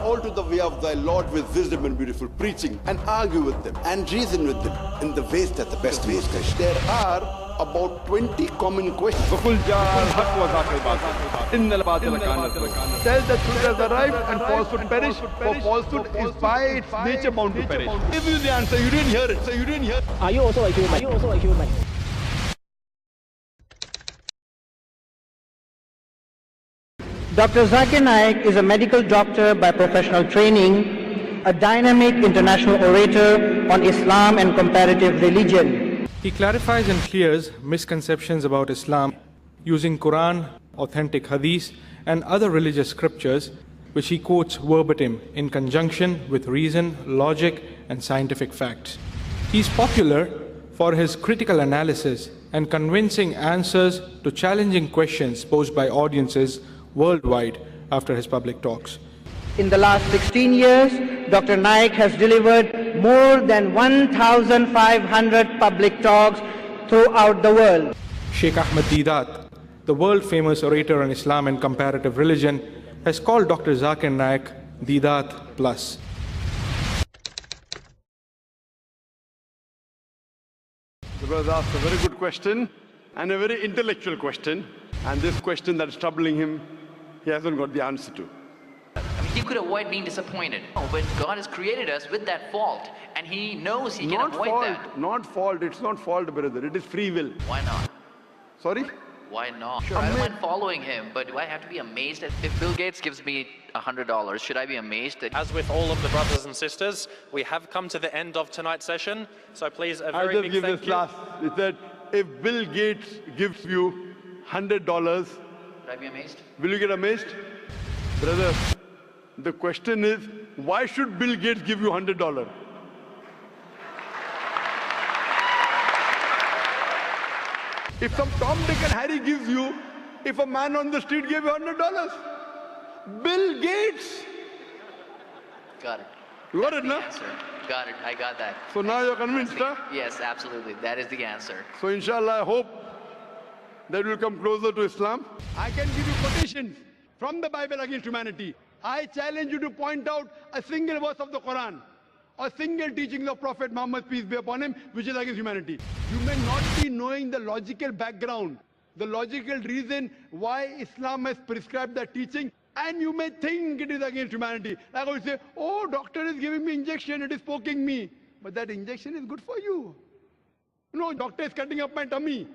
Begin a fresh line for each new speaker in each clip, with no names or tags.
all to the way of thy Lord with wisdom and beautiful preaching, and argue with them, and reason with them in the ways that the best ways. There are about 20 common questions.
Tell the truth has arrived and falsehood perish, for falsehood is by its nature bound to perish. Give you the answer, you didn't hear it, so you didn't hear it.
Are you also a human? Are you also a human? Dr. Zakir Naik is a medical doctor by professional training, a dynamic international orator on Islam and comparative religion.
He clarifies and clears misconceptions about Islam using Quran, authentic hadith, and other religious scriptures, which he quotes verbatim in conjunction with reason, logic, and scientific facts. He's popular for his critical analysis and convincing answers to challenging questions posed by audiences worldwide after his public talks.
In the last 16 years, Dr. Naik has delivered more than 1,500 public talks throughout the world.
Sheikh Ahmed Deedat, the world-famous orator on Islam and comparative religion, has called Dr. Zakir Naik Deedat Plus.
The brother asked a very good question and a very intellectual question, and this question that is troubling him, he hasn't got the answer to.
I mean, he could avoid being disappointed. But God has created us with that fault, and He knows He can avoid that.
Not fault, it's not fault, brother, it is free will.
Why not?
Sorry?
Why not? Sure, I don't mind following him, but do I have to be amazed if Bill Gates gives me $100? Should I be amazed that?
As with all of the brothers and sisters, we have come to the end of tonight's session. So please, a very big thank you.
Last. He said, if Bill Gates gives you $100,
Should I be amazed?
will you get amazed? Brother, the question is, why should Bill Gates give you $100? If some Tom, Dick and Harry gives you, if a man on the street gave you $100, Bill Gates.
Got it.
You got it, no?
Answer. Got it. I got that.
So now you're convinced, huh?
Yes, absolutely. That is the answer.
So inshallah, I hope that we'll come closer to Islam. I can give you quotations from the Bible against humanity. I challenge you to point out a single verse of the Quran, a single teaching of Prophet Muhammad, peace be upon him, which is against humanity. You may not be knowing the logical background, the logical reason why Islam has prescribed that teaching, and you may think it is against humanity. Like I would say, oh, doctor is giving me injection, it is poking me. But that injection is good for you. No, doctor is cutting up my tummy.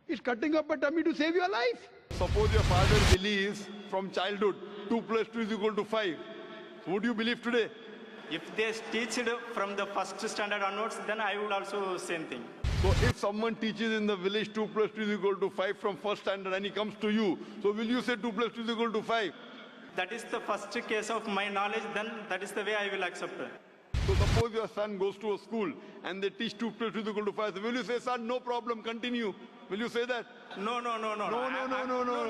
He's cutting up a tummy to save your life. Suppose your father believes from childhood 2 plus 2 is equal to 5. So would you believe today?
If they teach it from the first standard onwards, then I would also same thing.
So if someone teaches in the village 2 plus 2 is equal to 5 from first standard and he comes to you, so will you say 2 plus 2 is equal to 5?
That is the first case of my knowledge, then that is the way I will accept it.
So suppose your son goes to a school and they teach 2 plus 2 is equal to 5. So will you say, son, no problem, continue? Will you say that?
No.
No,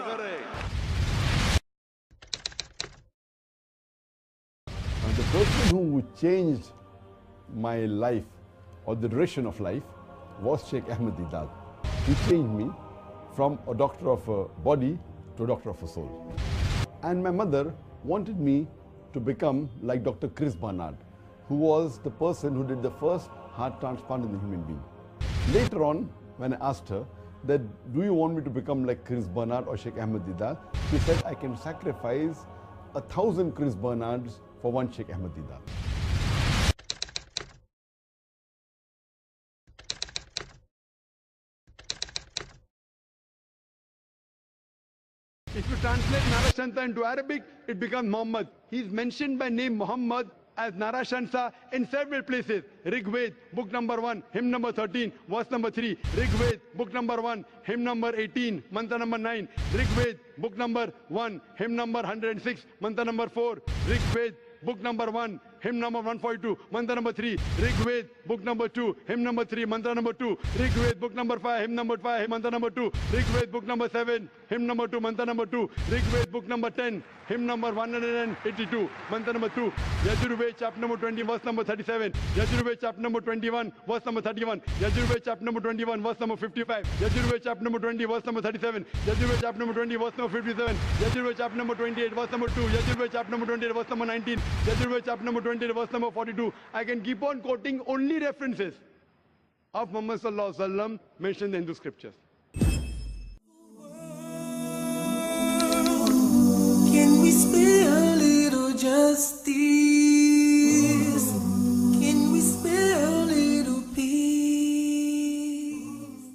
correct.
The person who changed my life or the direction of life was Sheikh Ahmed Deedat. He changed me from a doctor of a body to a doctor of a soul. And my mother wanted me to become like Dr. Chris Barnard, who was the person who did the first heart transplant in the human being. Later on, when I asked her that, do you want me to become like Chris Barnard or Sheikh Ahmed Deedat? She said, I can sacrifice 1,000 Chris Barnards for one Sheikh Ahmed Deedat.
If you translate Narashansa into Arabic, it becomes Muhammad. He is mentioned by name Muhammad as Narashansa in several places. Rig Ved, book number 1, hymn number 13, verse number 3. Rig Ved, book number 1, hymn number 18, mantra number 9. Rig Ved, book number 1, hymn number 106, mantra number 4. Rig Ved, book number 1, hymn number 142, mantra number 3, Rig Ved, book number 2, hymn number 3, mantra number 2, Rig Ved, book number 5, hymn number 5, mantra number 2, Rig Ved, book number 7, hymn number 2, mantra number 2, Rig Ved, book number 10, hymn number 182, mantra number 2, Yajurved, chapter number 20, verse number 37, Yajurved, chapter number 21, verse number 31, Yajurved, chapter number 21, verse number 55, Yajurved, chapter number 20, verse number 37, Yajurved, chapter number 20, verse number 57, Yajurved, chapter number 28, verse number 2, Yajurved, chapter number 28, verse number 19, Yajurved, chapter number 28, verse number 42. I can keep on quoting only references of Muhammad sallallahu alaihi wasallam mentioned in the Hindu scriptures.